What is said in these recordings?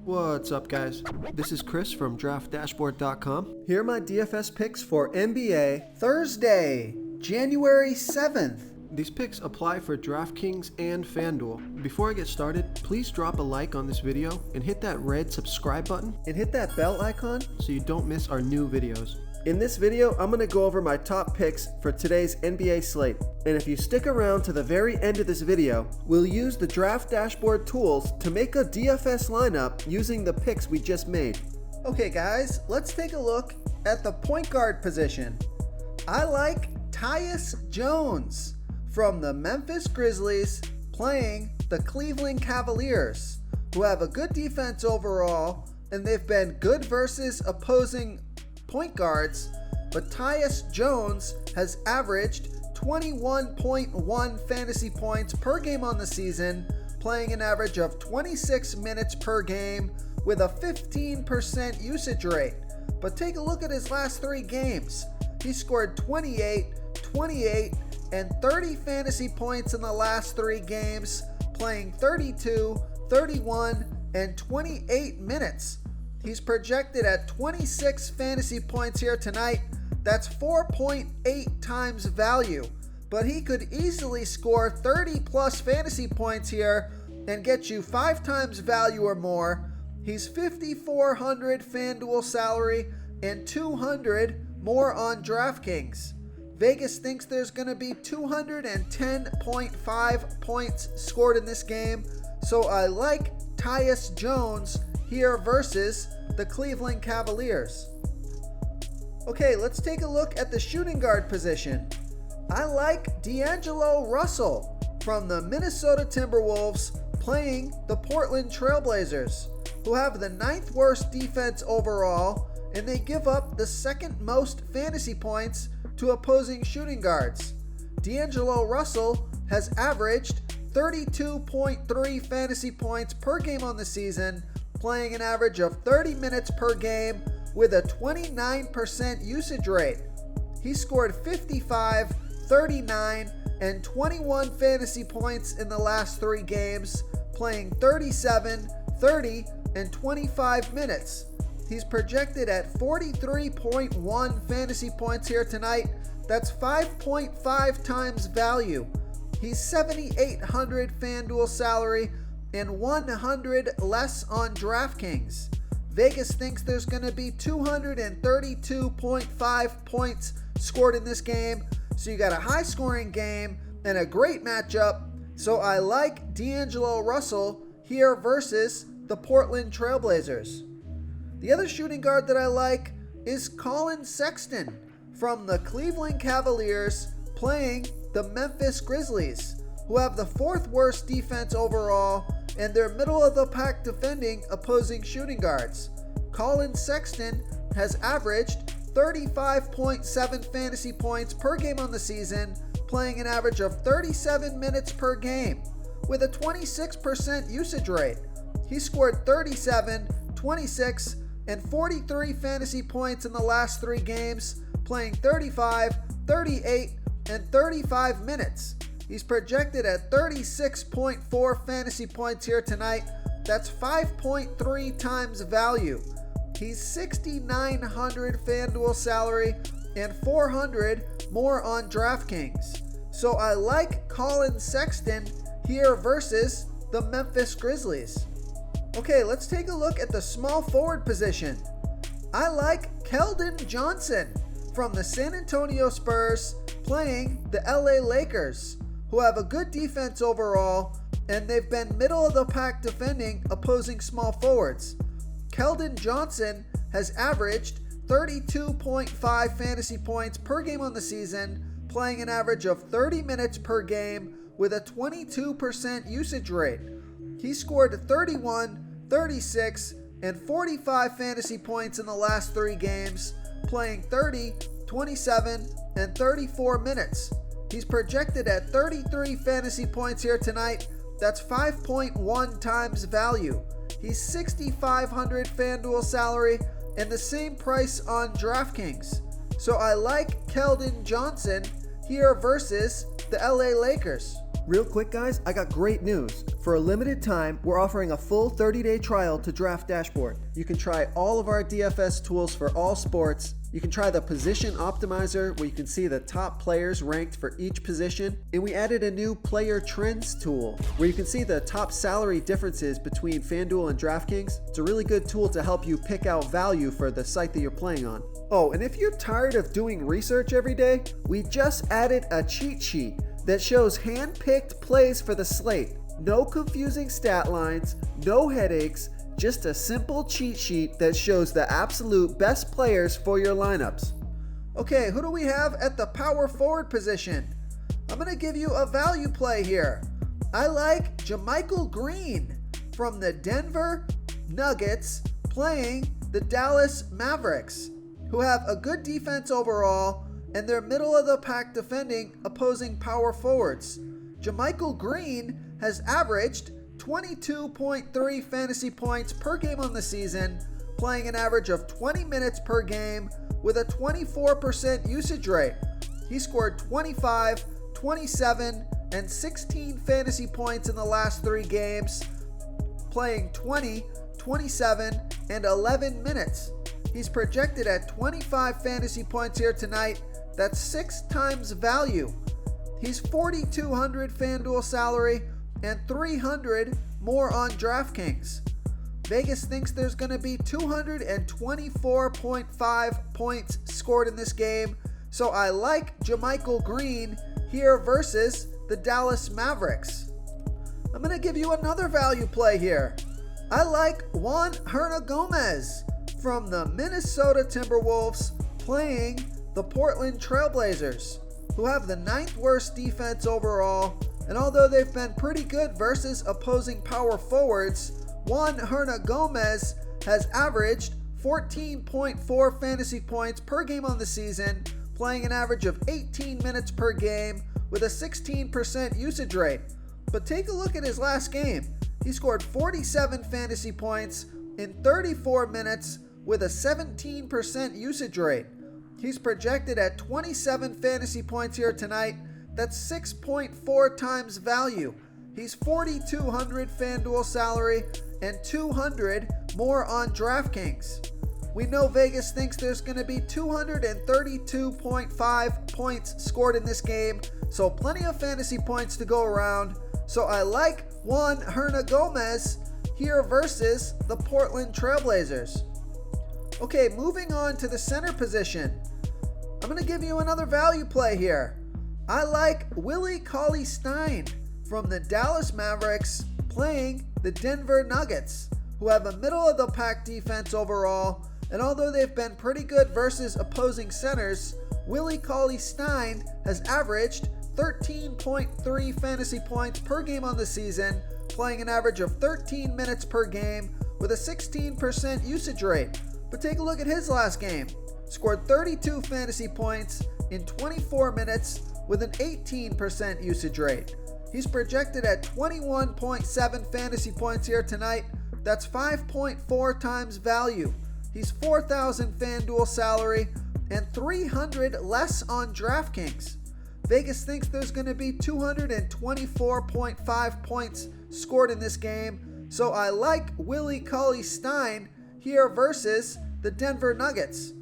What's up, guys? This is Chris from DraftDashboard.com. Here are my DFS picks for NBA Thursday, January 7th. These picks apply for DraftKings and FanDuel. Before I get started, please drop a like on this video and hit that red subscribe button and hit that bell icon so you don't miss our new videos. In this video, I'm going to go over my top picks for today's NBA slate. And if you stick around to the very end of this video, we'll use the Draft Dashboard tools to make a DFS lineup using the picks we just made. Okay guys, let's take a look at the point guard position. I like Tyus Jones from the Memphis Grizzlies playing the Cleveland Cavaliers, who have a good defense overall, and they've been good versus opposing point guards, but Tyus Jones has averaged 21.1 fantasy points per game on the season, playing an average of 26 minutes per game with a 15% usage rate. But take a look at his last 3 games. He scored 28, 28, and 30 fantasy points in the last 3 games, playing 32, 31, and 28 minutes. He's projected at 26 fantasy points here tonight. That's 4.8 times value. But he could easily score 30 plus fantasy points here and get you 5 times value or more. He's $5,400 FanDuel salary and $200 more on DraftKings. Vegas thinks there's going to be 210.5 points scored in this game. So I like Tyus Jones here versus the Cleveland Cavaliers. Okay, let's take a look at the shooting guard position. I like DAngelo Russell from the Minnesota Timberwolves playing the Portland Trailblazers, who have the 9th worst defense overall, and they give up the 2nd most fantasy points to opposing shooting guards. DAngelo Russell has averaged 32.3 fantasy points per game on the season, playing an average of 30 minutes per game with a 29% usage rate. He scored 55, 39, and 21 fantasy points in the last 3 games, playing 37, 30, and 25 minutes. He's projected at 43.1 fantasy points here tonight. That's 5.5 times value. He's $7,800 FanDuel salary and $100 less on DraftKings. Vegas thinks there's going to be 232.5 points scored in this game. So you got a high scoring game and a great matchup. So I like DAngelo Russell here versus the Portland Trailblazers. The other shooting guard that I like is Collin Sexton from the Cleveland Cavaliers playing the Memphis Grizzlies, who have the 4th worst defense overall, and they're middle of the pack defending opposing shooting guards. Collin Sexton has averaged 35.7 fantasy points per game on the season, playing an average of 37 minutes per game with a 26% usage rate. He scored 37, 26, and 43 fantasy points in the last 3 games, playing 35, 38, and 35 minutes. He's projected at 36.4 fantasy points here tonight. That's 5.3 times value. He's $6,900 FanDuel salary and $400 more on DraftKings. So I like Collin Sexton here versus the Memphis Grizzlies. Okay, let's take a look at the small forward position. I like Keldon Johnson from the San Antonio Spurs playing the LA Lakers, who have a good defense overall, and they've been middle of the pack defending opposing small forwards. Keldon Johnson has averaged 32.5 fantasy points per game on the season, playing an average of 30 minutes per game with a 22% usage rate. He scored 31, 36, and 45 fantasy points in the last 3 games, playing 30, 27, and 34 minutes. He's projected at 33 fantasy points here tonight. That's 5.1 times value. He's $6,500 FanDuel salary and the same price on DraftKings. So I like Keldon Johnson here versus the LA Lakers. Real quick guys, I got great news. For a limited time, we're offering a full 30-day trial to Draft Dashboard. You can try all of our DFS tools for all sports. You can try the position optimizer where you can see the top players ranked for each position. And we added a new player trends tool where you can see the top salary differences between FanDuel and DraftKings. It's a really good tool to help you pick out value for the site that you're playing on. Oh, and if you're tired of doing research every day, we just added a cheat sheet that shows hand-picked plays for the slate. No confusing stat lines, no headaches, just a simple cheat sheet that shows the absolute best players for your lineups. Okay, who do we have at the power forward position? I'm going to give you a value play here. I like JaMychal Green from the Denver Nuggets playing the Dallas Mavericks, who have a good defense overall, and they're middle of the pack defending opposing power forwards. JaMychal Green has averaged 22.3 fantasy points per game on the season, playing an average of 20 minutes per game with a 24% usage rate. He scored 25, 27, and 16 fantasy points in the last 3 games, playing 20, 27, and 11 minutes. He's projected at 25 fantasy points here tonight. That's 6 times value. He's $4,200 FanDuel salary and $300 more on DraftKings. Vegas thinks there's going to be 224.5 points scored in this game, so I like JaMychal Green here versus the Dallas Mavericks. I'm going to give you another value play here. I like Juan Hernangomez from the Minnesota Timberwolves playing the Portland Trailblazers, who have the 9th worst defense overall, and although they've been pretty good versus opposing power forwards, Juan Hernangomez has averaged 14.4 fantasy points per game on the season, playing an average of 18 minutes per game with a 16% usage rate. But take a look at his last game. He scored 47 fantasy points in 34 minutes with a 17% usage rate. He's projected at 27 fantasy points here tonight. That's 6.4 times value. He's $4,200 FanDuel salary and $200 more on DraftKings. We know Vegas thinks there's going to be 232.5 points scored in this game, so plenty of fantasy points to go around. So I like Juan Hernangomez here versus the Portland Trailblazers. Okay, moving on to the center position. I'm going to give you another value play here. I like Willie CauleyStein from the Dallas Mavericks playing the Denver Nuggets, who have a middle-of-the-pack defense overall, and although they've been pretty good versus opposing centers, Willie CauleyStein has averaged 13.3 fantasy points per game on the season, playing an average of 13 minutes per game with a 16% usage rate. But take a look at his last game. Scored 32 fantasy points in 24 minutes with an 18% usage rate. He's projected at 21.7 fantasy points here tonight. That's 5.4 times value. He's $4,000 FanDuel salary and $300 less on DraftKings. Vegas thinks there's going to be 224.5 points scored in this game, so I like Willie CauleyStein here versus the Denver Nuggets.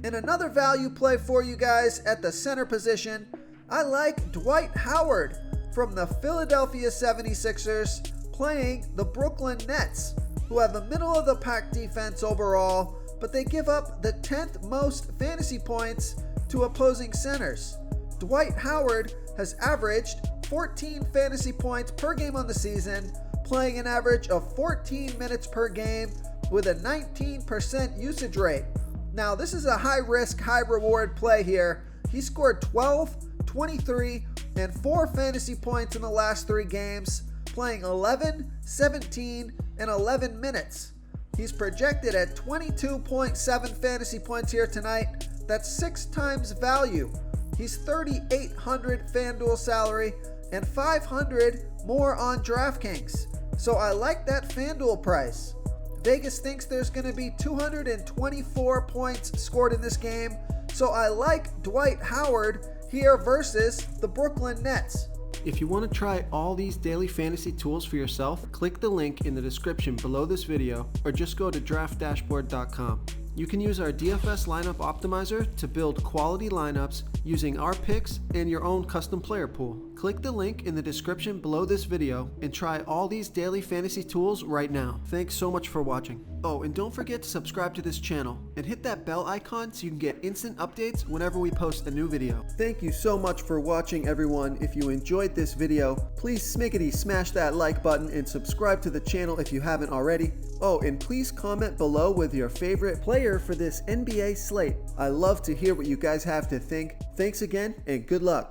And another value play for you guys at the center position, I like Dwight Howard from the Philadelphia 76ers playing the Brooklyn Nets, who have a middle-of-the-pack defense overall, but they give up the 10th most fantasy points to opposing centers. Dwight Howard has averaged 14 fantasy points per game on the season, playing an average of 14 minutes per game with a 19% usage rate. Now, this is a high-risk, high-reward play here. He scored 12, 23, and 4 fantasy points in the last 3 games, playing 11, 17, and 11 minutes. He's projected at 22.7 fantasy points here tonight. That's 6 times value. He's $3,800 FanDuel salary and $500 more on DraftKings. So I like that FanDuel price. Vegas thinks there's going to be 224 points scored in this game, so I like Dwight Howard here versus the Brooklyn Nets. If you want to try all these daily fantasy tools for yourself, click the link in the description below this video or just go to draftdashboard.com. You can use our DFS lineup optimizer to build quality lineups using our picks and your own custom player pool. Click the link in the description below this video and try all these daily fantasy tools right now. Thanks so much for watching. Oh, and don't forget to subscribe to this channel and hit that bell icon so you can get instant updates whenever we post a new video. Thank you so much for watching, everyone. If you enjoyed this video, please smash that like button and subscribe to the channel if you haven't already. Oh, and please comment below with your favorite player for this NBA slate. I love to hear what you guys have to think. Thanks again and good luck.